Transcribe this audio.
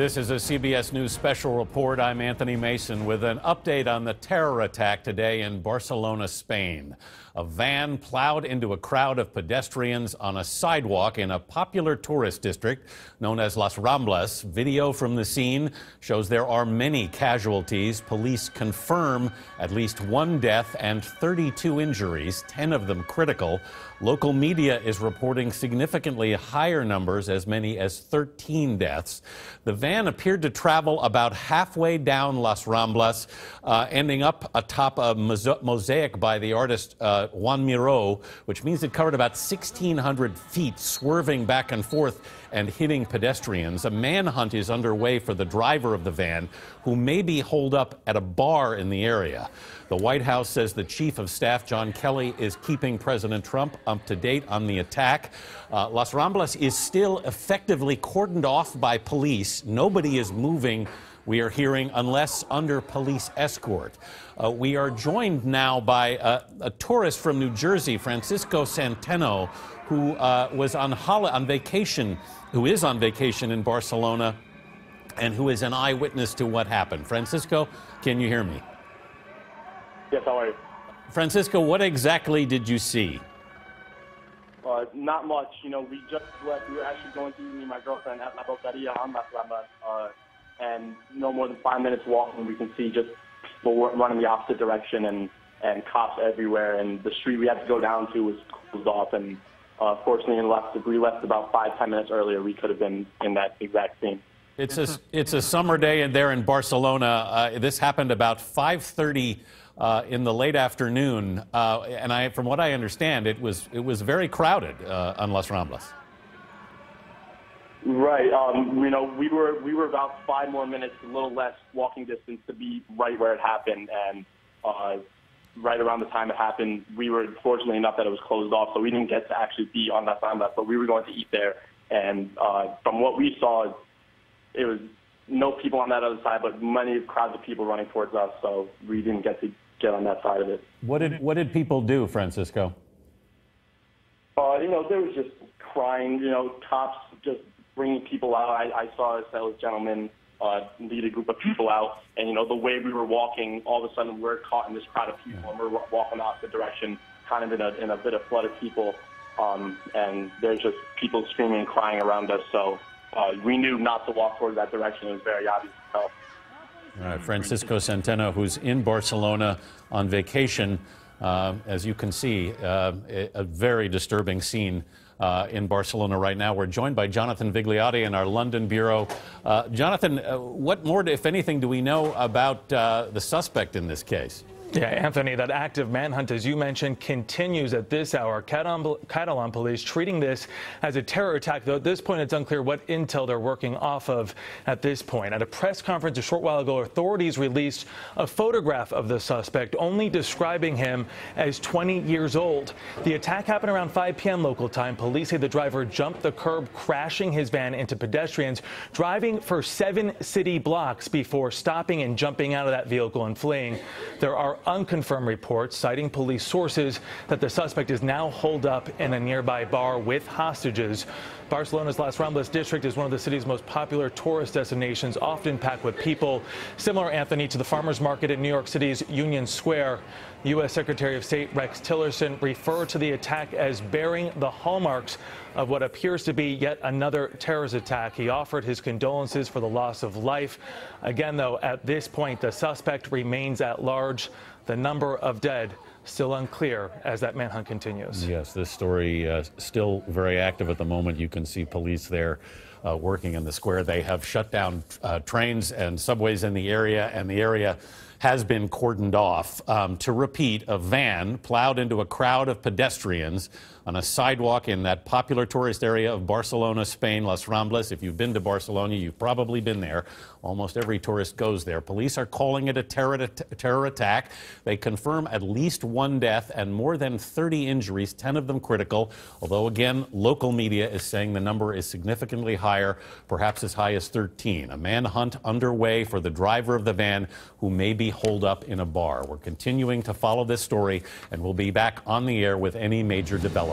This is a CBS News special report. I'm Anthony Mason with an update on the terror attack today in Barcelona, Spain. A van plowed into a crowd of pedestrians on a sidewalk in a popular tourist district known as Las Ramblas. Video from the scene shows there are many casualties. Police confirm at least one death and 32 injuries, 10 of them critical. Local media is reporting significantly higher numbers, as many as 13 deaths. The van appeared to travel about halfway down Las Ramblas, ending up atop a mosaic by the artist Juan Miró, which means it covered about 1,600 feet, swerving back and forth and hitting pedestrians. A manhunt is underway for the driver of the van, who may be holed up at a bar in the area. The White House says the Chief of Staff, John Kelly, is keeping President Trump up to date on the attack. Las Ramblas is still effectively cordoned off by police. Nobody is moving, we are hearing, unless under police escort. We are joined now by a tourist from New Jersey, Francisco Centeno, who is on vacation in Barcelona and who is an eyewitness to what happened. Francisco, can you hear me? Yes, how are you? Francisco, what exactly did you see? Not much. You know, we just left. We were actually going through, me and my girlfriend, at La Boqueria on Las Ramblas, and no more than 5 minutes walking, we can see just people running the opposite direction and cops everywhere. And the street we had to go down to was closed off. And fortunately, if we left about 5-10 minutes earlier, we could have been in that exact scene. It's a summer day there in Barcelona. This happened about 5:30 in the late afternoon, and from what I understand, it was very crowded on Las Ramblas. Right. You know, we were about 5 more minutes, a little less walking distance to be right where it happened, and right around the time it happened, we were fortunately enough that it was closed off, so we didn't get to actually be on Las Ramblas, but we were going to eat there, and from what we saw, it was no people on that other side, but many crowds of people running towards us, so we didn't get to get on that side of it. What did people do, Francisco? You know, there was just crying, you know, cops just bringing people out. I saw a fellow gentleman lead a group of people out, and, you know, the way we were walking, all of a sudden we're caught in this crowd of people, and we're walking the opposite direction, kind of in a bit of flood of people, and there's just people screaming and crying around us, so we knew not to walk towards that direction. It was very obvious to tell. All right, Francisco Centeno, who's in Barcelona on vacation. As you can see, a very disturbing scene in Barcelona right now. We're joined by Jonathan Vigliotti in our London bureau. Jonathan, what more, if anything, do we know about the suspect in this case? Yeah, Anthony, that active manhunt, as you mentioned, continues at this hour. Catalan police treating this as a terror attack, though at this point it's unclear what intel they're working off of at this point. At a press conference a short while ago, authorities released a photograph of the suspect, only describing him as 20 years old. The attack happened around 5 p.m. local time. Police say the driver jumped the curb, crashing his van into pedestrians, driving for 7 city blocks before stopping and jumping out of that vehicle and fleeing. There are unconfirmed reports citing police sources that the suspect is now holed up in a nearby bar with hostages. Barcelona's Las Ramblas district is one of the city's most popular tourist destinations, often packed with people. Similar, Anthony, to the farmers market in New York City's Union Square. U.S. Secretary of State Rex Tillerson referred to the attack as bearing the hallmarks of what appears to be yet another terrorist attack. He offered his condolences for the loss of life. Again, though, at this point, the suspect remains at large. The number of dead still unclear as that manhunt continues. Yes, this story still very active at the moment. You can see police there working in the square. They have shut down trains and subways in the area, and the area has been cordoned off. To repeat, a van plowed into a crowd of pedestrians on a sidewalk in that popular tourist area of Barcelona, Spain, Las Ramblas. If you've been to Barcelona, you've probably been there. Almost every tourist goes there. Police are calling it a terror attack. They confirm at least one death and more than 30 injuries, 10 of them critical. Although, again, local media is saying the number is significantly higher, perhaps as high as 13. A manhunt underway for the driver of the van, who may be holed up in a bar. We're continuing to follow this story, and we'll be back on the air with any major developments.